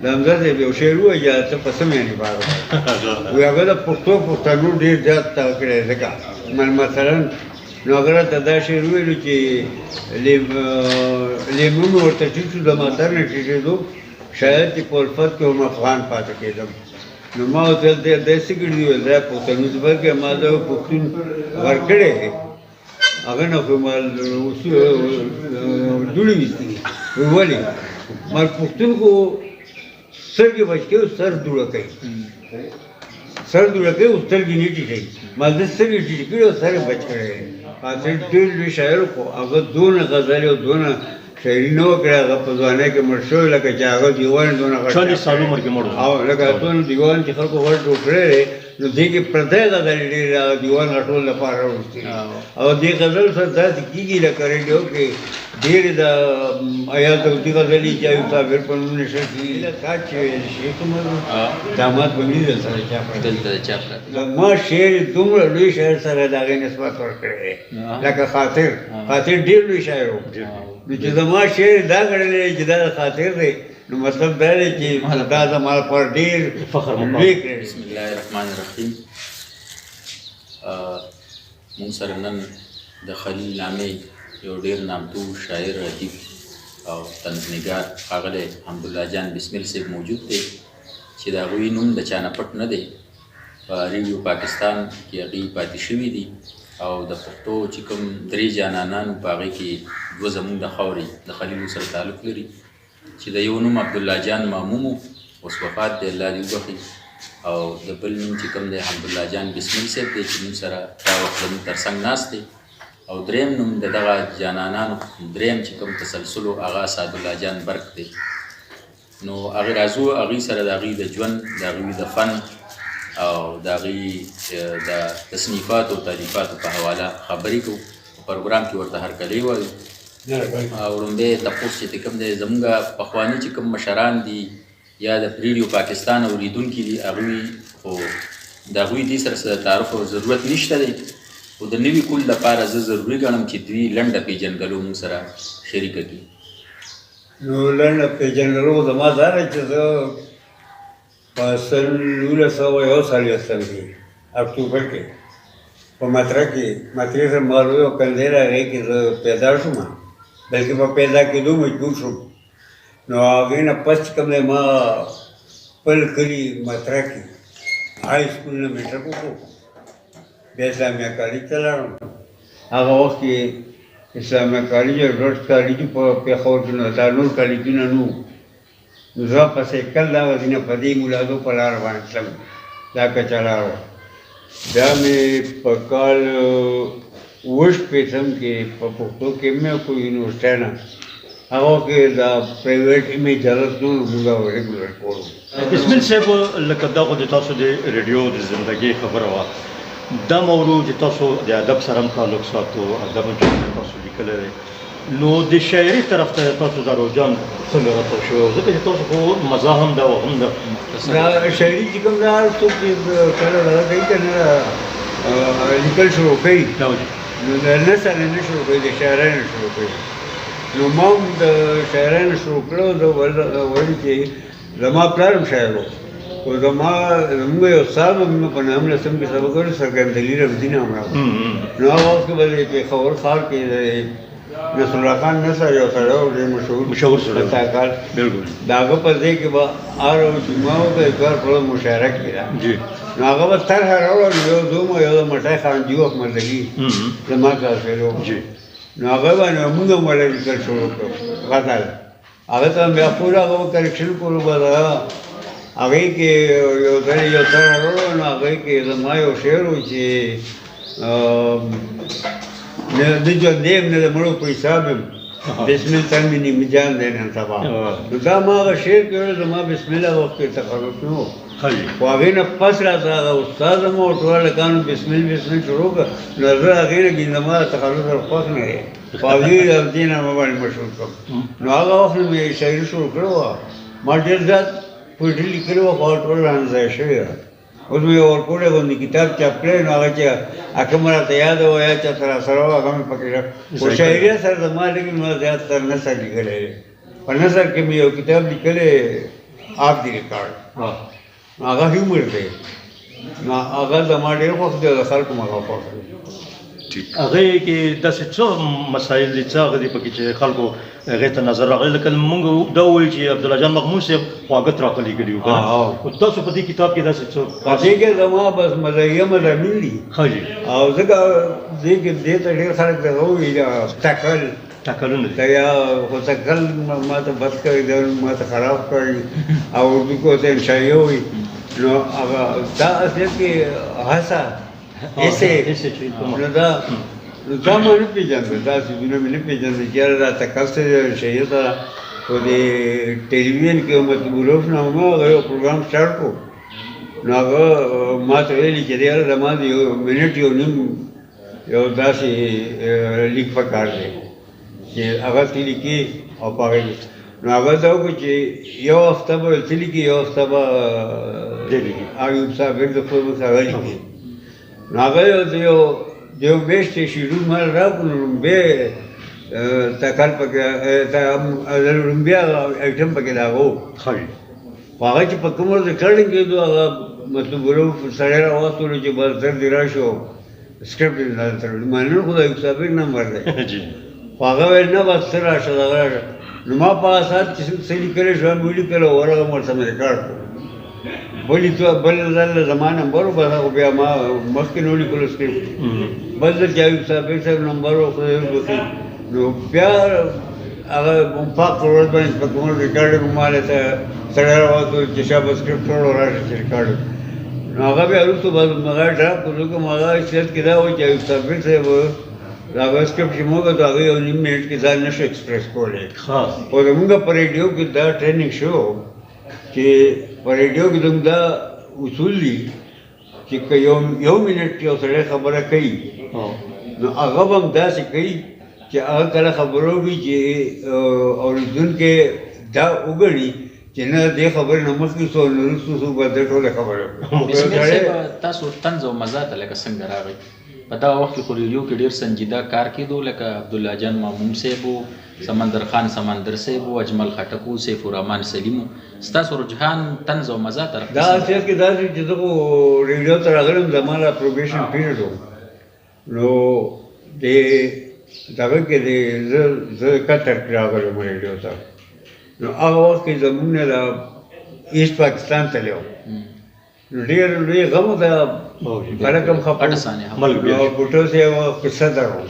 د حمزه صاحب یو شعر ووایي ته په څه معنې باور وایي هغه د پښتنو ډېر زیات تا کړی ځکه مثلا نو هغه راته دا شعر ویلو چې لیمون ورته ټیټ شو د ماتر نه ټیټېدو شاید چې په الفت کې هم افغان پاتې کېدم نو ما ورته ویل داسې کړي دي ویل دا پښتنو چې بلکې ما د پښتون ورکړی دی هغه نه خو ما دوړې ویستې دي ولې ما پښتون خو سترګې بچ کوي سر دوړه کوي سر دوړه کوي او سترګې نه ټیټوي ما د سترګې ټیټې کړي او سر یې بچ کړی دی خاطر ډېر لوی شاعر خو هغه دونه غزلې او دونه شاعري نه وکړه هغه په ځوانۍ کې مړ شوی لکه چې هغه دیوان دونه غټ 40 سال عمر کې مړ او لکه دونه دیوان چې خلکو غټ جوړ کړی دی نو دې کې پردی غزلې ډېرې هغه دیوان غټول لپاره راوستي او دې غزل سره داسې کېږي لکه ریډیو کې ډېرې د ایاز داودي غزلې چې ایوب صابر په نوم نشر کېږي تا چې ویل شي کومه داماد به مې دلته چاپ کړی ما شعر دومره لوی شاعر سره د هغې نسبت ورکړی دی لکه خاطر ډېر لوی شاعر و نو چې زما شعر دا ګڼلی دی چې دا د خاطر دی نو مطلب دا دی چې دا زما لپاره ډېر فخر لوی کړی بسم الله الرحمن الرحیم مونږ سره نن د خلیل نامې یو ډېر نامتو شاعر ادیب او طنزنګار ښاغلی حمدالله جان بسمل صاحب موجود دی چې د هغوی نوم د چا نه پټ نه دی په ریډیو پاکستان کې هغوی پاتې شوي دي او د پښتو چې کوم درې جانانان په هغې کې دوه زموږ د خاورې د خلیلو سره تعلق لري چې د یو نوم عبدالله جان ماموم اوس وفات دی الله دې وبخي او د بل نوم چې کوم دی حمدالله جان بسمل صاحب دی چې موږ سره دا وخت زموږ تر څنګ ناست دی او دریم نوم د دغه جانانانو دریم چې کوم تسلسل و هغه سعدالله جان برق دی نو هغې راځو هغوی سره د هغوی د ژوند د هغوی د فن او د هغوی د تصنیفاتو او تالیفاتو په حواله خبرې کوو په پروګرام کې ورته هرکلی وایو او وړومبی تپوس چې کوم دی زموږ پخواني چې کوم مشران دي یا د ریډیو پاکستان اورېدونکي دي هغوی خو د هغوی دې سره څه تعارف او ضرورت نشته دی خو د نوي کول لپاره زه ضروري ګڼم چې دوی لنډه پېژنګلو موږ سره شریکه کړي نو لنډه پېژنګلو زما دا ده چې زه په 1941 کې اکتوبر کې په مطرح سره مالوی او کندې راغی کې زه پیدا شوم بلکې په پیدا کېدو مجبور شوم نو هغې نه پس چې کوم دی ما خپل کلي مطرح کې های سکول نه میټرک وکړو بیا اسلامیه کالج ته لاړم هغه وخت کې اسلامیه کالج او ډرس کالج په پېښور کې نو دا نور کالجونه نه وو نو زه په سایکل دا ورځینه په دې مولادو په لار باندې تلم دا کچه لار وه بیا مې په کال 19 کې په پښتو کې مې کوم یونیورسټۍ نه هغه کې دا پرایویټ مې اجازه نه موږ ریګولر کولو بسمل صاحب لکه دا خو د تاسو د ریډیو د زندګۍ خبره وه دا موضوع چې تاسو د ادب سره هم تعلق ساتو ادب چې تاسو لیکلی دی نو د شاعري طرف ته تاسو دا رجحان څنګه راته شوی ځکه چې تاسو خو مزه هم ده او هم ده دا شاعري چې کوم دا څوک چې کله دغه کوي که نه لیکل شروع کوي نو د نثر نه شروع کوي د شاعرۍ نه شروع کوي نو ما هم د شاعرۍ نه شروع کړو زه ویل چې زما پلار هم شاعر و خو زموږ یو استاد هم په نهم لسم کې سبق ویلو سرګندلي رمزي نام راغی نو هغه وخت کې به د پېښور ښار کې نصر الله خان نثر یو سړی و ډېر مشهور اداکار بالکل د هغه په ځای کې به هر جمعه و به اتوار په ورځ مشاعره کېده نو هغه به طرحه راوړه یو دوم یو د مټی خانجي و احمدعلي زما کلاس فیلو نو هغه باندې موږ هم ورله لیکل شروع کړو غزل هغه ته بیا پوره هغه به کرکشن کولو به هغې کې یو ځل یو طرحه راوړه نو هغې کې زما یو شعر و چې نه د ژوندی یم نه د مړو په حساب یم بسمل تن مې نیمه جان دی نن سبا نو دا ما هغه شعر کې ویل زما بسمل هغه وخت کې تخلص نه و خو هغې نه پس راته هغه استاد هم او ټول هلکانو بسمل شروع کړه نو زه هغې نه کې زما د تخلص سره خوښ نه دی خو هغې د دې نامه باندې مشهور کړم نو هغه وخت نه مې شاعري شروع کړې وه ما ډېر زیات پویټري لیکلې وه خو ټول رانځای شوې ده اوس مې یو ورکوړی غوندې کتاب چاپ کړی نو هغه چې کومه راته یاده وه یا چاته راسره وه هغه مې پکې خو شاعري سره زما لیکل ما زیاتتر نثر لیکلی دی په نثر کې مې یو کتاب لیکلی آف دی ریکارډ هغه هیومر دی نو هغه زما ډېر خوښ دی د خلکو مغه خوښ دی هغه کې داسې څه مسایل دي څه هغه دي پکې چې خلکو هغې ته نظر راغلی لکه مونږ دا ووایو چې عبدالله جان مغمون صاحب خواږه راغلي کړي وو خو تاسو په دې کتاب کې داسې څه په دې کې زما بس مزاحیه مضامین دي ښه جي او ځکه دې کې دې ته ډېر خلک دغه ووایي ټکل ټاکلونه دي ته یا خو ټکل ما ته بد کړی دی ما ته خراب کړی او اردو کو ته انشائیه وایي نو هغه دا اصل کې هڅه ایسے نو دا ما نه پېژانده دا څیزونه مې نه پېژانده چې یاره دا تکل څه شی ته خو د ټلویزیون کې مطبوعوف نامه هغه یو پروګرام سټارټ کړو نو هغه ما ته ویلي چې یاره زما د یو منټ یو نیم یو داسې لیک پکار دی چې هغه ته لیکي او په هغه نو هغه دا وکړو چې یو هفته به ته لیکي یو هفته به ایوب صاحب د خپل هغه لیکي نو هغه د یو میاشتې شیډول مال راکړو نو لومبی تکل پکې لومبی ایټم پکې د هغه و په هغه چې په کوم ورځ ریکارډینګ کېدو هغه مطلب سړی راواستلو چې بس در دې راشي او سکرپټ یې نازل کړی مننه خو د ایوب صاحب نمبر دی خو هغه ویل نه بس ته راشه دغه راشه نو ما په هغه ساعت چې څه لیکلی شو مې ولیکل او ورغلم ورته مې ریکارډ کړو بل ځل زما نمبر و بس هغه بیا ما مخکې نه ولیکلو سکرپټ بل ځل چې ایوب صاحب نمبر و نو بیا هغه پاک په ورځ باندې په کوم ریکارډینګ مالې ته سړی راوستلو چې شابه سکرپټ وړو راشه چې ریکارډ نو هغه بیا وروسته به هغه ډراپ کړو کوم هغه حیثیت کې دا وایي چې ایوب صاحب صاحب هغه سکرپټ چې موږ ته هغه یو نیم منټ کې ځان نشو ایکسپریس کولی خو زمونږ په ریډیو کې دا ټریننګ شو چې په ریډیو کې زموږ دا اصول دي چې که یو منټ یو سړی خبره کوي نو هغه به هم داسې کوي چې هغه کله خبرو وي چې اورېدونکی دا وګڼي چې نه دې خبرې نه مخکې څو نه وروستو څو به دې ټولې خبرې بسم الله تاسو طنز او مزاح ته لکه څنګه راغی په دا وخت کې خو ریډیو کې ډېر سنجیده کار کېدو لکه عبدالله جان مامون صاحب و سمندر خان سمندر صاحب و اجمل خټک و سیف الرحمن سلیم و ستاسو رجحان طنز او مزاح طرف دا اصل کې دا چې زه خو ریډیو ته راغلم زما لا پروبیشن پیریډ و نو دغه کې زه قطر کې راغلم ریډیو ته نو هغه وخت کې زموږ نه د ایسټ پاکستان ته لیو نو ډېر لوی غم ده خلک هم خفه نو بوټو صاحب قصه درو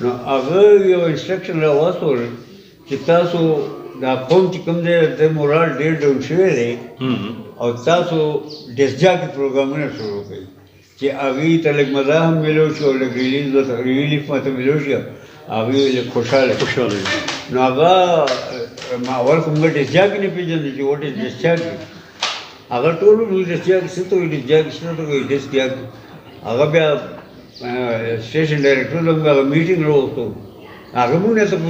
نو هغه یو انسټرکشن راواستول چې تاسو دا قوم چې کوم دی د مورال ډېر ډاون شوی دی او تاسو ډسجاکي پروګرامونه شروع کړئ چې هغوی ته لږ مزاح هم میلو شي او لږ ریلیف ماته میلو شي هغوی لږ خوشحاله نو هغه ما اول خو موږ ډسجاکي نه پېژندل چې وټ از ډسجاکي هغه ټول وایي ډسجاکي څه ته وایي ډسجاکي څه ته وایي ډسجاکي هغه بیا station director लोग मीटिंग रोज आगे मुझे सब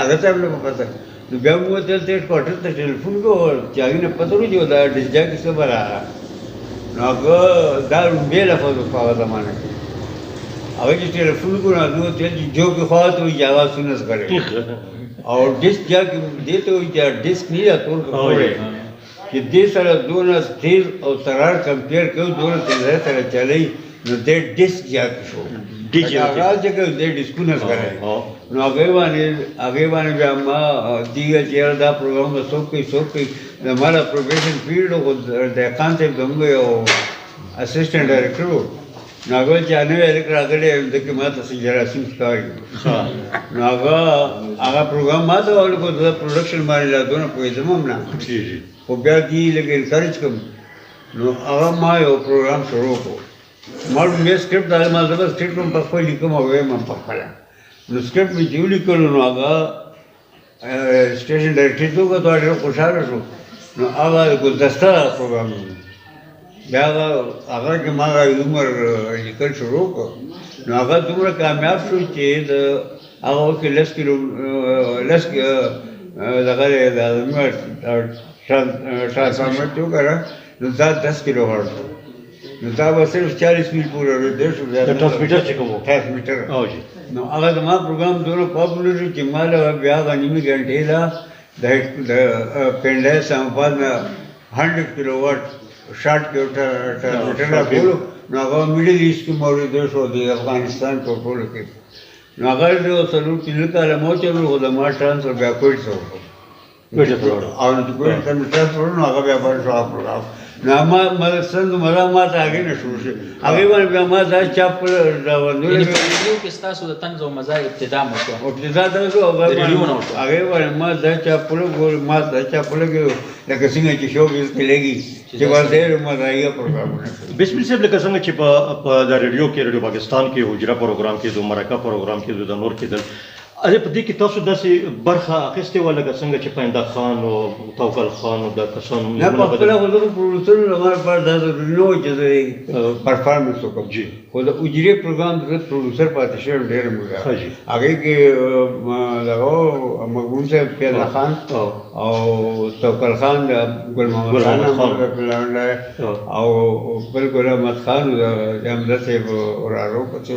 आगे टाइम लोग पता तो क्या मुझे चलते क्वार्टर तक टेलीफोन को चाहिए ना पता नहीं जो दा डिस्जा किससे भरा ना को दार बेला फॉलो पावा जमाने के अगर जिस टेलीफोन को ना दो जो कि ख्वाह तो आवाज़ सुनस करे और डिस्क जा के देते हो क्या डिस्क नहीं आता उनको कि देश सारा दोनों तेज और तरार कंपेयर करो दोनों तेज तरह चले نو دې ډیسک جاک شو هغه چې دې ډیسکونه کړی نو هغه باندې بیا ما دیګه چې دا پروګرام څوک کوي زموږ پروفیشن فیلډ او د کانسپټ زموږ یو اسسټنټ ډایرکټر نو هغه چې نه ویل راغلی د کې ما ته جراثیم ښکاري نو هغه پروګرام ما ته ولکو د پروډکشن باندې لا دونه پوهېدم هم نه خو بیا دې لږ انکریج کړم نو هغه ما یو پروګرام شروع کړو ما مې سکرپټ دا ما زما سکرپټ هم په خپل لیکم او وایم هم په خپل نو سکرپټ مې چې ولیکلو نو هغه स्टेशन डायरेक्टर तो का तो खुशहाल शो न आगा गुलदस्ता प्रोग्राम ब्यागा आगा के मागा उमर निकल शुरू को न आगा तुमरा कामयाब शो चेद आगा के लस लगा रे दादमर ट्रांसफार्मर तो करा न 10 किलो हर्ट्ज न तब सिर्फ 40 मील पूरा देश ट्रांसमीटर से कम ट्रांसमीटर न आगा तो प्रोग्राम दोनों पॉपुलर के माला ब्यागा निमी घंटे ला د پنډای اسلامآباد نه 100 کیلو واټ شارټ کې ټرانسمیټر راکولو نو هغه میډل ایسټ کې موجود شو د افغانستان په ټولو کې نو هغه د څلور پنځه کاله مو چلو خو د ما ټرانسفر بیا کوټ شو او د کوټ ټرانسفر نو هغه بیا بل شو پروګرام نو ما سند مزه ما ته هغې نه شروع شي هغې باندې بیا ما دا چاپ راوندلې په ریډیو کې ستاسو د طنز او مزاح ابتدا مو شوه ابتدا دا شو هغې باندې ما دا چاپلو ما دا چاپلو کې لکه څنګه چې شو بیس کې لګي چې بس ډېر مزاحیه پروګرامونه بسم الله صاحب لکه څنګه چې په د ریډیو کې ریډیو پاکستان کې حجره پروګرام کې د مرکه پروګرام کې د نور کېدل په دې کې تاسو داسې برخه اخیستې وه لکه څنګه چې پاینده خان او توکل خان او دا کسان نه په خپله خو دغه پروډوسرو لپاره دا ضروري نه و چې زه پرفارمنس وکړم خو د اجرې پروګرام د پروډوسر پاتې شوی ډېر موده هغې کې دغه مقبول صاحب پیاده خان او توکل خان د ګل محمد خان او بل ګل احمد خان د حمزه صاحب ورارو پسې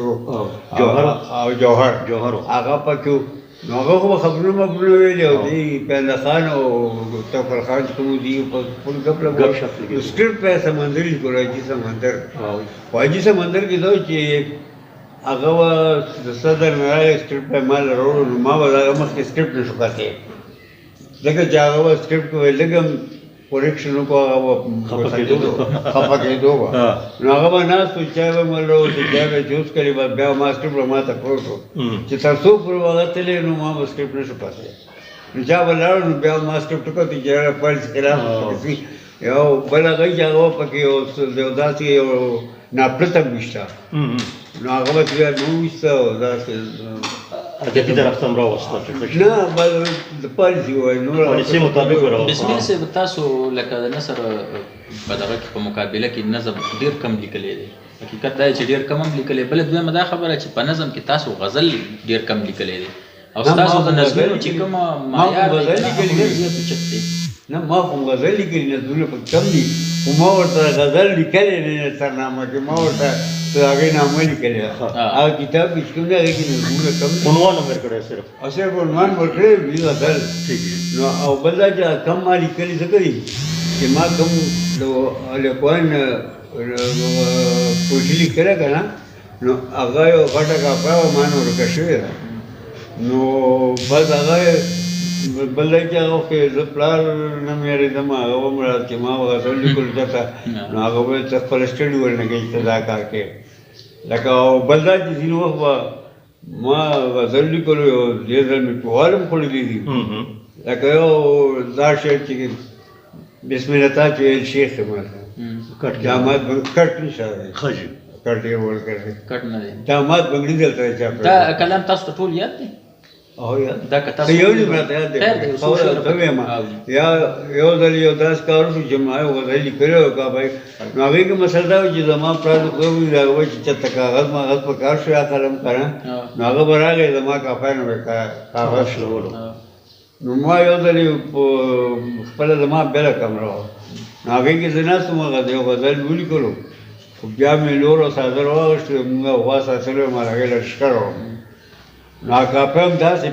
او جوهر هغه پکې نو هغه خو خبرونه ویلي او دی پیاده خان او توکل خان چې کوم دي په خپل ګپ لګول سکرپټ په سمندري ګورایي سمندر واجي سمندر کې دا چې هغه د صدر نه سکرپټ په مال وروړو نو ما ولا مخکې سکرپټ نشو کاته ځکه چې هغه سکرپټ ویل لګم کوریکشن وکړو خپه کېدو نو هغه به ناست و چای به مې راوړو چای به جوس کړي به بیا ما سکرپټ ما ته پروت و چې تر څو پورې هغه تللی نو ما به سکرپټ نشو کاتی نو چا به لاړو نو بیا ما سکرپټ وکړو چې پیل خلاف یو بل هغه چې هغه پکې یو داسې یو ناپلته ویشته نو هغه به بیا مو ویسته او داسې ادبي طرف ته هم راوسته نه د پالیسي وایي نور پالیسي مطابق راوسته بسم الله صاحب تاسو لکه د نثر په دغه کې په مقابله کې نظم ډېر کم لیکلی دی حقیقت دا چې ډېر کم هم لیکلی بله دویمه دا خبره چې په نظم کې تاسو غزل ډېر کم لیکلی دی او ستاسو د نظمونو چې کومه معیار دی ډېر زیات اوچت دی نه ما خو غزل لیکلي نظمونه پکې کم دي خو ما ورته غزل لیکلی دی سرنامه کې ما ورته هغې نامه لیکلې ده هغه کتاب کې چې کوم دی هغې کې نظمونه کم دي عنوان هم ورکړی صرف او صرف عنوان ورکړی وي غزل نو او بل دا چې کم ما لیکلي ځکه دي چې ما کوم لیکوان پویټي لیکلی که نه نو هغه یو غټه کاپړه وه ما نه ورکه شوې ده نو بس هغه بل دی چې هغه کې زه پلار نه مې یارېدم هغه ومړه چې ما غزل لیکلو چاته نو هغه به ته خپله سټډي ورنه کوي چې ته دا کار کوې لکه او بل دا چې ځینې وخت به ما غزل لیکلو یو دې ځل مې ټوال هم خوړلي دي لکه یو دا شعر چې بسم الله تا چې ویل شیخ ماته داماد کټ نشه کټ یې ورکړی کټ نه دی داماد بنګړي دلته چاپ دا کلام تاسو ته ټول یاد دی او یاد دا که تاسو یو دې راته یاد دی خو وایم یا یو ځل یو داس کار شو چې ما یو غزل لیکلی و کا بھائی نو هغې کې مسله دا وه چې زما پلار د خدای وایي راغی چې چېرته کاغذ ماغذ په کار شو یا قلم که نه نو هغه به راغی زما کاپۍ نه به کاغذ شلولو نو ما یو ځل خپله زما بېله کمره وه نو هغې کې زه ناست وم یو غزل ولیکلو خو بیا مې لور او څادر واغوښتې مونږ غوا ساتلی وم هغې لښکر وم نو هغه کاپۍ هم داسې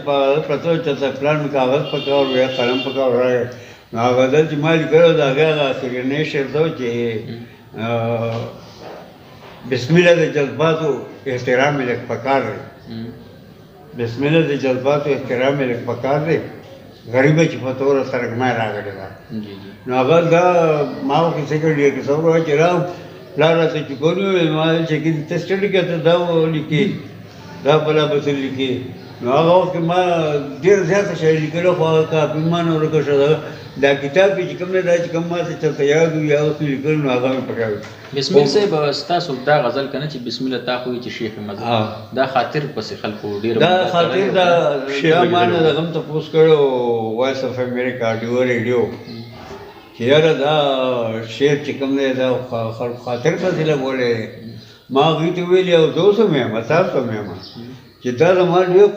پرته وه چې ته پلان مې کاغذ پکار و یا قلم پکار راغی نو هغه غزل چې ما لیکلی و د هغې هغه اخرنی شعر ته و چې بسم الله د جذباتو احترام یې لږ پکار دی بسم الله د جذباتو احترام یې لږ پکار دی غریبه چې په توره سرګمای راغلې ده نو هغه دا ما ورته سیکنډ ایئر کې څه وویل چې راو پلار راته چې کولی ویل ما ویل چې ته سټډي کوې ته دا ولیکې دا بله به څه لیکې نو هغه وخت کې ما ډېر زیاته شی لیکلو خو هغه کاپي ما نه ورکه شوه دا کتاب کې چې کوم دی دا چې کوم ما ته چېرته یاد وي یا اوس مې لیکل نو هغه مې پکار وي بسم الله صاحب ستاسو دا غزل که نه چې بسم الله تا خو وایي چې شیخ مذهب دا خاطر پسې خلکو ډېر دا خاطر دا ما نه دغه هم تپوس کړی و وایس اف امریکا ډیو ریډیو چې یاره دا شعر چې کوم دی دا خاطر پسې لګولی ما هغوی ته ویلي او زه اوس هم یم تاسو هم یم چې دا زما ډېر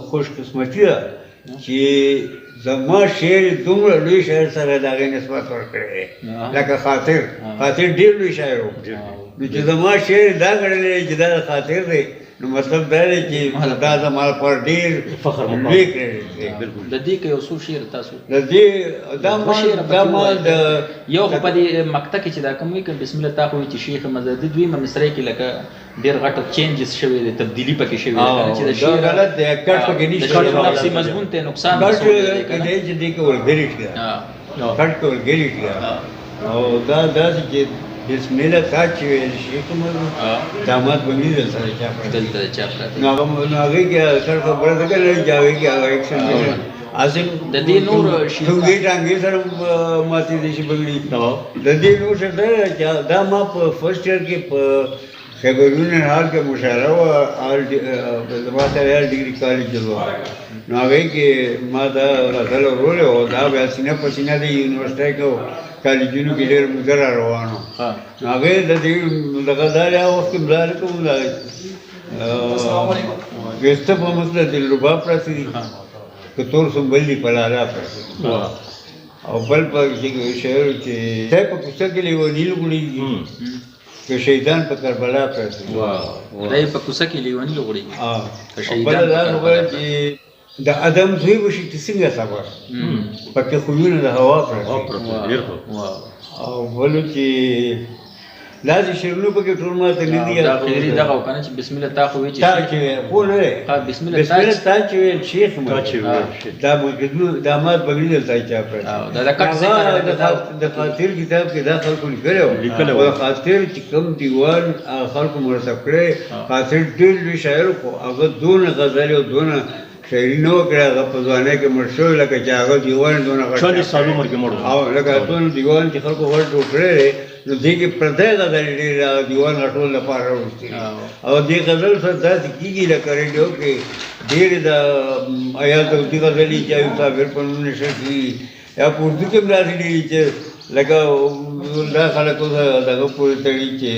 خوش قسمتي ده چې زما شعر دومره لوی شاعر سره د هغې نسبت ورکړی لکه خاطر ډېر لوی شاعر و نو چې زما شعر دا ګڼلی چې دا د خاطر دی نو مطلب دا دی چې دا زما لپاره ډېر فخر مقام. لوی کریډټ دی د دې کې یو څو شعر تاسو د دې دا ما د یو خو په دې مقطع کې چې دا کوم وي بسم الله تا خو چې شیخ مزدي دویمه مصرع کې لکه ډېر غټ چینجز شوی دی تبدیلی پکې شوی دی چې دا شعر غلط دی کټ پکې نشته د لفظي مضمون ته نقصان کټ رسول دی کې چې دې کې ورګری کړه کټ کې ورګری کړه او دا چې بسم الله تا چې ویل شي کوم داماد باندې دلته چا پړ دلته چا پراته نو هغه کې سر خبره ده کله جاوي کې هغه ایکشن اصل د دې نور شي څنګه ټانګې سره ماتې دي شي بغړي د دې نور څه ده دا ما په فرست ایئر کې په خبرونه حال کې مشاوره او زما سره ډیګري کالج جوړ نو هغه کې ما دا غزل ورول او دا بیا سینه په سینه د یونیورسيټي کې کالجونو کې ډېر مزر روانو هغه د دې دغه دا وخت بلار کوم دا وسته په مسله د رباب پرسي کتور سنبلی پلالا پرسي او بل په شعر کې ته په کوڅه کې لیونیل غړي که شهیدان په کربلا پرسي دای په کوڅه کې لیونیل غړي که شهیدان دا خبره چې د ادم زوی وشي چې څنګه خبر پکې خوونه د هوا پرسي او بلو چې لازم شرنو پکې ټول ماته نه دی دا خیری دغه وکنه چې بسم الله تا خو وی چې تا چې خو نه بسم الله تا چې ویل شیخ مو دا مو داماد بغلی دلته چا پر دا کټ څنګه د خاطر کتاب کې دا خلکو لیکلو او خاطر چې کوم دیوان خلکو مرسته کړي خاطر ډېر لوی شاعر خو هغه دون غزل او دون شاعري نو کړه هغه په ځوانۍ کې مړ شوی لکه چې هغه دیوان دونه غټ 40 سال عمر کې مړ او لکه ټول دیوان چې خلکو ور ټوکړي نو دې کې پردې غزل ډېر دیوان غټول لپاره وروستي او دې غزل سره داسې کېږي لکه ریډیو کې ډېر د آیات او دې غزلې چې یو صابر په نوم نشر کېږي یا په اردو کې هم داسې ډېرې چې لکه دا خلکو دغه پورې تړي چې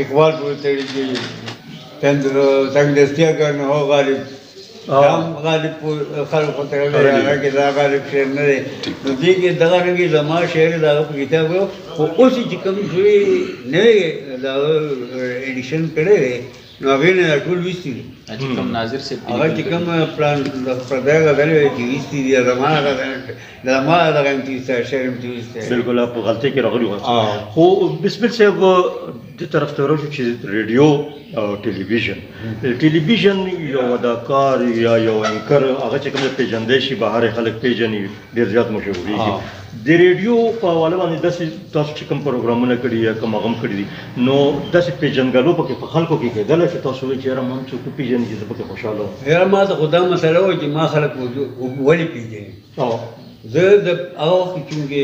اقبال پورې تړي چې تنګدستیا ګرنه هو غالب غالب خلکو ته هغه کې دا غالب شعر نه دی نو دې کې دغه رنګې زما شعر دغه په کتاب خو اوس چې کوم شوی نوی دا ایډیشن کړی دی نو هغې نه دا ټول ویستي دي چې کوم ناظر صاحب هغه چې کوم پلان پردی غزلې چې ویستي دي زما دغه هم تېسته شعر هم تېسته بالکل په غلطۍ کې راغلي وو خو بسمل صاحب دې طرف ته ورشو چې ریډیو او ټلویزیون یو اداکار یا یو انکر هغه چې کوم پیژندې شي بهر خلک پیژني ډېر زیات مشهوري د ریډیو په حواله باندې داسې تاسو چې کوم پروګرامونه کړي یا کوم هغه کړي دي نو داسې پیژنګلو پکې په خلکو کې کېدلی چې تاسو وایئ چې یاره ما هم څوک وپېژني چې زه پکې خوشحاله وم یاره ما ته خو دا مسله وه چې ما خلک ولې پېژني زه د هغه وخت چونکې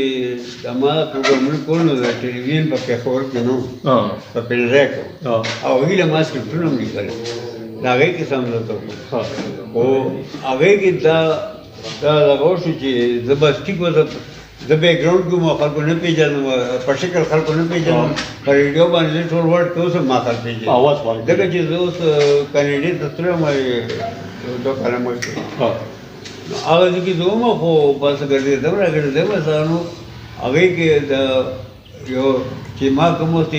ما پروګرامونه کول نو د ټلویزیون په پېښور کې نه په پلریا کې او هغوی له ما سکرپټونه هم لیکل د هغې کې سمدلته خو هغې کې دا دغه وشو چې زه بس ټیک وه زه بیکګراؤنډ کې وم خلکو نه پېژنم په شکل خلکو نه پېژنم په ریډیو باندې زه ټول ورډ کې اوس هم ما خلک پېژني ځکه چې زه اوس کاناډا ته تللی یم دوه کاله مخکې هغه ځای کې زه وم خو بس ګرځېدم راګرځېدم نو هغې کې د یو چې ما کوم وخت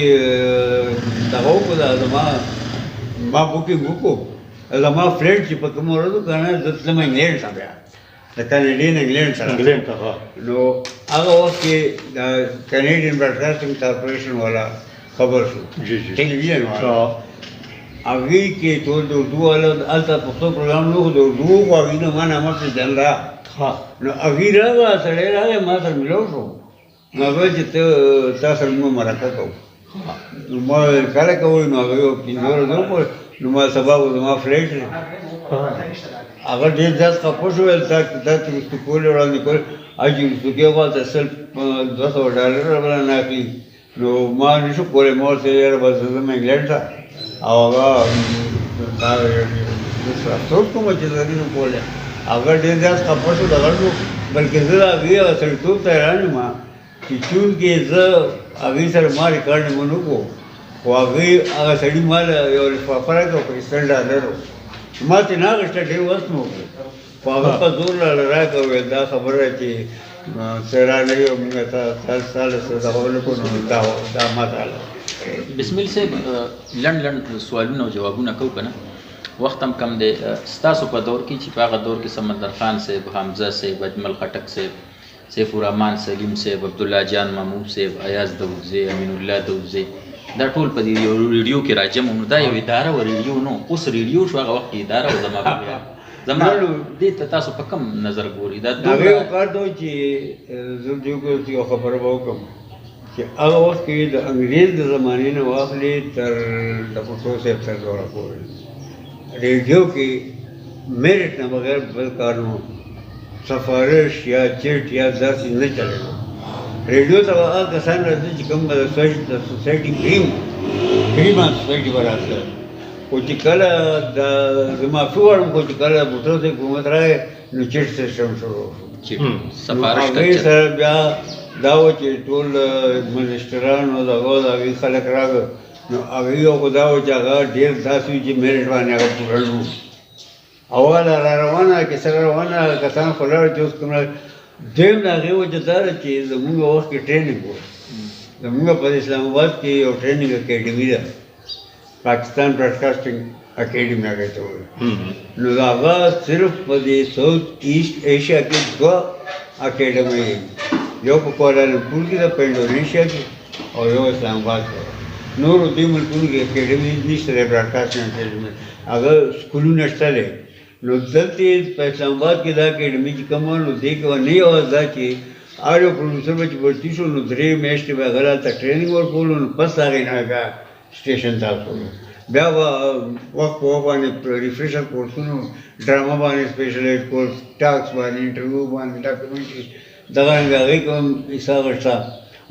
دغه وکړو دا ما بوکینګ وکړو زما فلایټ چې په کومه ورځ وکړه نه زه تلم انګلینډ ته بیا د کاناډین انګلینډ سره نو هغه وخت کې د کاناډین براډکاسټینګ کارپوریشن والا خبر شو ټلویزیون والا هغې کې ټول د اردو والا هلته پښتو پروګرام نه و د اردو خو هغوی نه ما نامه پېژنده نو هغوی راغله سړی راغی ما سره میلاو شو نو هغه چې ته تا سره موږ مرکه کوو نو ما ویل کله کوئ نو هغوی ویل 15 ورځې وکړو نو ما سبا به زما فلایټ دی هغه ډېر زیات خفه شو ویل تا رستو کولې وړاندې کول چې رستو کې غواړه سل $200 راباندې اخلي نو ما نشو کولی ما ورته یاره بس زه ځم انګلینډ ته او هغه افسوس کوم چې زه نه کولی هغه ډېر زیات خفه شو دغه شو بلکې زه د هغې هغه سړیتوب ته حیران یم چې چونکې زه هغې سره ما ریکارډ ونه کړو خو هغې هغه سړي ما له یو لفافه راکړه په $100 ما ترې نه اخېسته ډېر وخت مې وکړو خو هغه په زور راکړه ویل دا خبره چې څه رانه وي او مونږ تا له څه دغه ولکړو نو دا ما ته بسم الله صاحب لنډ سوالونه او جوابونه کوو که نه وخت هم کم دی ستاسو په دور کې چې په هغه دور کې سمندر خان صاحب، حمزه صاحب، اجمل خټک صاحب، سیف الرحمن سلیم صاحب، عبدالله جان محمود صاحب، ایاز داودزی، امین الله داودزی، دا ټول په دې یو ریډیو کې راجم نو دا یو اداره و ریډیو نو، اوس ریډیو شو هغه وخت اداره و زما په زما دې ته تاسو په کوم نظر ګوري؟ دا هغه کار دی چې زه دې یو خبره وکم چې هغه وخت کې د انګریز د زمانې نه واخلې تر د پښتو صاحب تر دوره پورې ریډیو کې میرټ نه بغیر بل کار نه سفارش یا چټ یا داسې نه چلېږي. ریډیو ته هغه کسان راځي چې کوم د سوسایټي کریم سوسایټي به راتلل، خو چې کله د معافي غواړم خو چې کله بوټو ته حکومت راغی نو چټ سسټم شروع شو. سفارش هغې سره بیا دا و چې ټول منسټران او دغه د هغې خلک راغله نو هغوی خو دا و چې هغه ډېر داسې وي چې میرټ باندې هغه پوره نه و. اوله را روانه کیسه را روانه کسان خو لاړه چې اوس کوم دویم د هغې وجه دا ده چې زمونږ وخت کې ټریننګ و. زمونږ په اسلام آباد کې یو ټریننګ اکیډمي ده، پاکستان براډکاسټینګ اکیډمي هغې ته وایي. نو د هغه صرف په دې ساوث ایسټ ایشیا کې دوه اکیډمۍ دي، یو په کوالالمپور کې ده په انډونیشیا کې او یو اسلام آباد کې. نورو دې ملکونو کې اکیډمي نشته دی براډکاسټینګ اکیډمي، هغه سکولونه شته دی. نو دلته په اسلام آباد کې دا اکیډمي چې کومه نو دې کې نه یوازې دا چې هر یو پروډوسر به چې بھرتي شو نو 3 میاشتې به هغه راته ټریننګ ورکولو، نو پس هغې نه هغه سټیشن ته اچولو. بیا به وخت په وخت باندې ریفریشر کورسونو، ډرامه باندې سپیشلایز کورس، ټاکس باندې، انټرویو باندې، ډاکومنټري دغه رنګه هغې کوم حساب شته.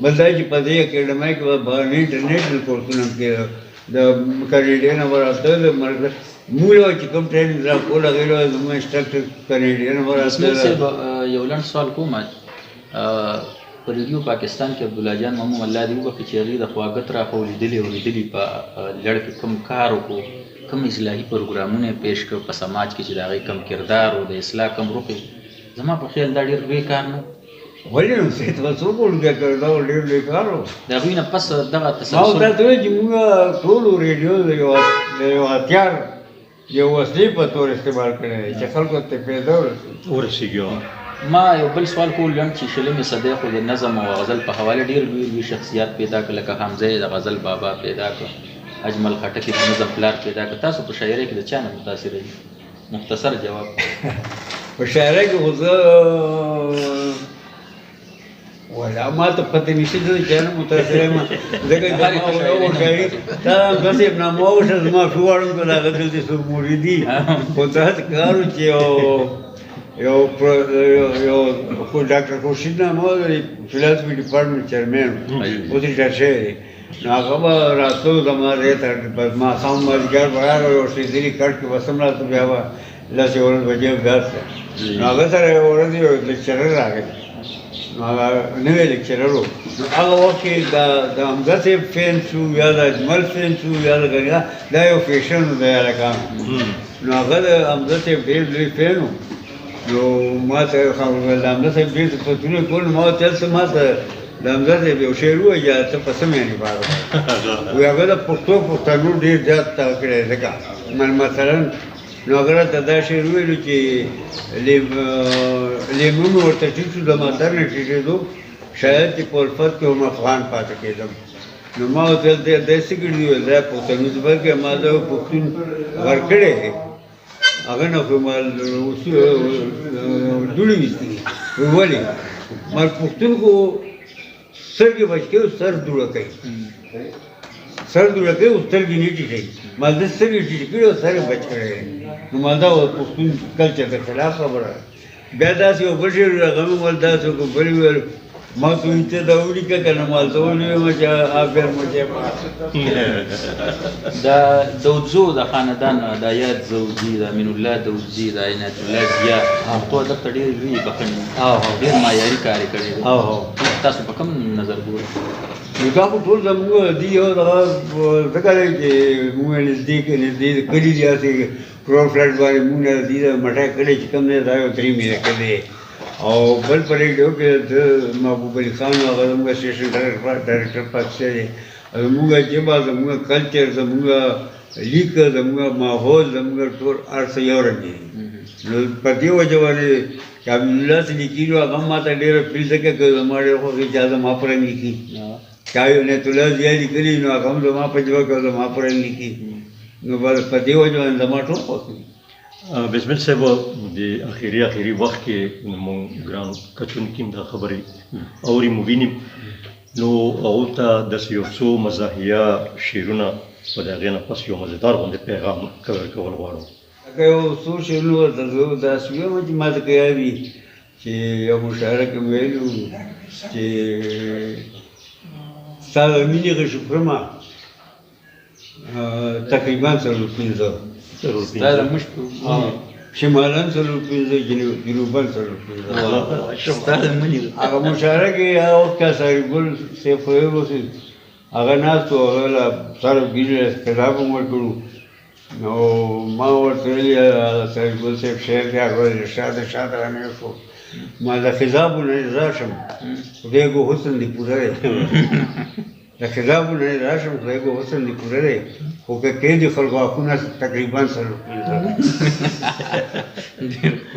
بل دا چې په دې اکیډمۍ کې به بهرني انټرنیشنل کورسونه هم کېده، د کانیډا نه به راته د مرکز موږ چې کوم ټریننګ راکول هغې له زموږ انسټرکټر کانیډا نه به راته. یو لنډ سوال کوم، په ریډیو پاکستان کې عبدالله جان محمود الله دې وبخښي چې هغې د خواږت راخوا لیدلي په لړ کې کوم کار وکړو، کوم اصلاحي پروګرامونه یې پیش کړ په سماج کې چې د هغې کوم کردار و، د اصلاح کوم رخ یې، زما په خیال دا ډېر لوی کار نه و. ولې نو څه ته څوک ولګیا کړ، دا ډېر لوی کار و. د هغوی نه پس دغه ما تسلسل ورته وویل چې موږ ټولو ریډیو د یو هتیار یو وسلې په طور استعمال کړی دی چې خلکو ته پیدا ورسېږي. ما یو بل سوال کول لنډ چې شلمې صدۍ خو د نظم او غزل په حواله ډېر لوی شخصیات پیدا کړه، لکه حمزه یې د غزل بابا پیدا کړ، اجمل خټک یې د نظم پلار پیدا کړ. تاسو په شاعرۍ کې د چا نه متاثره یئ؟ مختصر جواب. په شاعرۍ کې خو زه ولا ما ته پته نشي چې چا نه متاثره یم، ځکه چې ما یو شاعري دا همداسې ابنامه وشه زما ښه واړم که د هغه دلته څوک موریدي، خو داسې کار و چې یو ډاکټر خورشید نامه د فلاسفي ډپارټمنټ چیرمین اوس ریټایر شوی دی، نو هغه به راتلو زما ځای ته ماښام مازدیګر به راغی یو شېدلي کټ کې به سم راتلو، بیا به 10 بجې بیا سره نو هغه سره یو ورځ یو لیکچرر راغی، نو هغه نوی لیکچرر و. نو هغه وخت کې د حمزه صاحب فین شو یا د اجمل فین شو یا د غنیغه، دا یو فیشن و د هلکانو. نو هغه د حمزه صاحب ډېر لوی فین و. نو ما ته د حمزه صاحب ډېر صفتونه کول، ما ورته ویل ته ما ته د حمزه صاحب یو شعر ووایه ته په څه معنې باندې وایي هغه د پښتنو ډېر زیات دغه کړی دی ځکه مثلا نو هغه راته دا شعر وویلو چې لیمون ورته ټیټ شو د ماتر نه ټیټېدو، شاید چې په الفت کې هم افغان پاتې کېدم. نو ما ورته ویل دی څه کړي دي؟ ویل دا پښتنو چې بلکې ما دا پښتون غر کړی دی، هغه نه خو ما دوړې ویستې. ولې؟ ما پښتون خو سترګې بچ کوي، سر دوړه کوي، سر دوړه کوي او سترګې نه ټیټوي. ما ده سترګې ټیټې کړي او سر یې بچ کړی دی. نو ما دا پښتون کلچر ته خلاف خبره. بیا داسې یو بل شعر هغه مې ویل داسې وکړو، بل یې ویل ما تو ته دا ولیکه که نه ما ورته وویل چې آبر مجھے د دودزو د خاندان د ایاز زوجي، د امین الله دودزي، د عنایت الله ضیا، پښتو ادب ته ډېرې لویې بخښنې، ډېر معیاري کار یې کړی دی. تاسو په کوم نظر ګورئ؟ نو دا خو ټول زموږ دي یو دغه ځکه دی چې موږ نږدې د کلي دي هسې پرو فلټ باندې موږ نږدې د مټی کلی چې کوم دی دا یو 3 میله کلی دی. او بل په ریډیو کې د محبوب علي خان هغه زموږ سټیشن ډایرکټر پاتې شوی دی. زموږ ژبه، زموږ کلچر، زموږ لیک زموږ ماحول زموږ ټول هر څه یو رنګ دي. نو په دې وجه باندې چې حبیب څه لیکي نو هغه ما ته ډېره فیل ځکه که زما ډېر خوښ چې زما په رنګ لیکي. چا عنایت الله ضیا لیکلي نو هغه هم زما په ژبه کې زما په رنګ لیکي. نو په دې وجه باندې زما ټول خوښ دي. بسم الله صاحب د اخیری وخت کې مونږ ګران کتونکي دا خبرې اوري مو ویني نو هغه ته داسې یو څو مزاحیه شعرونه په د هغې نه پس یو مزیدار غوندې پیغام ورکول غواړو. لکه یو څو شعرونه ورته زه داسې وایم چې ما ته که یاد وي چې یو مشاعره کې مې ویلي چې ستا د مینې غږ کړمه تقریبا 45 ستا د مشکو شمالاً 45 جنوباً 45 ستا د مینې هغه مشاعره کې هغه وخت کې ساري ګل سیف ویل اوسېد هغه ناست و هغه له سره ګیله کتاب هم ورکړو نو ما ورته ویلي ساري ګل صاحب شعر دی هغه شاته رانه شو ما د خضابونه راشم خدای ګو حسن دې پوره دی د خضابونه راشم خدای ګو حسن دې پوره دی خو که کې دي خلکو حقونه تقریبا 45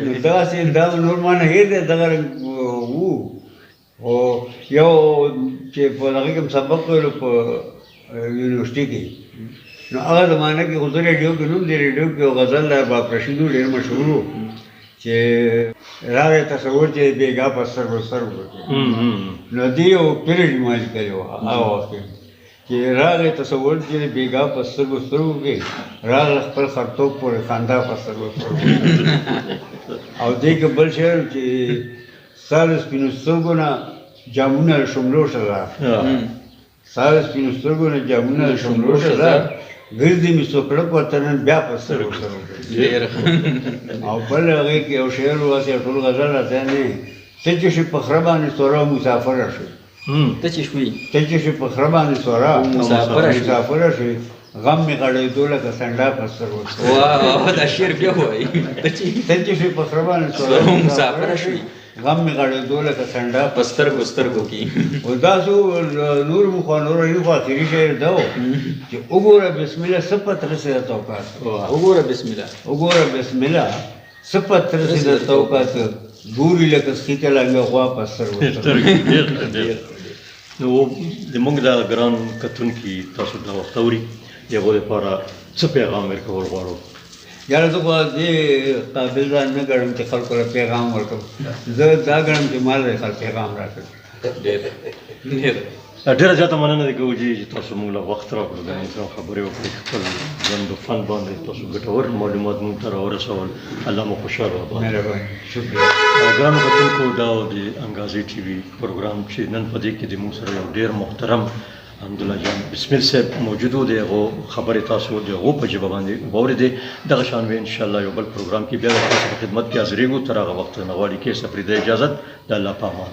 نو داسې دا نور ما نه هېر دی دغه رنګ وو او یو چې په هغه کې سبق ویلو په یونیورسټي کې نو هغه زمانه کې خو زه ریډیو کې نوم دی ریډیو کې یو غزل دی باب رشید ډېر مشهور و چې راغی تصور چې بېګا په سترګو سترګو کې نو دې یو پیرډ ما لیکلی و هغه وخت کې چې راغی تصور چې بېګا په سترګو سترګو کې راغله خپل خرطوب پورې خندا په سترګو سترګو او دې کې بل شعر چې ستا د سپینو سترګو نه جامونه له شملو شه ده ستا د سپینو سترګو نه جامونه له شملو شه ده ګرځي مې څوکړک ورته نن بیا په سترګو سترګو او بل هغې کې یو شعر واسې ټول غزل راته نه ته چې شي په خره باندې سوره مسافره شوې ته چې شوې ته چې شي په خره باندې سوره مسافره شوې غم مې غړېدو لکه سنډا په سترګو واه دا شعر بیا وایي ته چې شي په خره باندې سوره مسافره شوې غم مې غړېدو لکه سنډا په سترګو کې او دا څو نور مخوا نور یو خو اخري شعر دا و چې وګوره بسم الله څه پته رسېده د توقعات وګوره بسم الله وګوره بسم الله څه پته رسېده د توقعات ګوري لکه سکیته لنګه غوا په سترګو نو زموږ دا ګران کتونکي تاسو دا وخت اوري د هغو دپاره څه پیغام ورکول غواړو؟ یاره زه خو دې قابل ځان نه ګڼم چې خلکو ته پیغام ورکړم زه دا ګڼم چې ما له خلک پیغام راکړي ډېره زیاته مننه د ګوجي چې تاسو موږ له وخت راکړو د نن خبرې وکړې خپل ژوند او فن باندې تاسو ګټور معلومات موږ ته راورسول الله مو خوشحاله وبخښي. مهرباني شکریہ. ګرانو کتونکو دا د انګازې ټي وي پروګرام چې نن په دې کې د موږ سره یو ډېر محترم حمدالله جان بسمل صاحب موجود و د هغو خبرې تاسو د هغو په ژبه باندې واورېدې دغه شان به انشاءالله یو بل پروګرام کې بیا د تاسو په خدمت کې حاضرېږو تر هغه وخت نه غواړي کې سفرېده اجازت د الله په امان.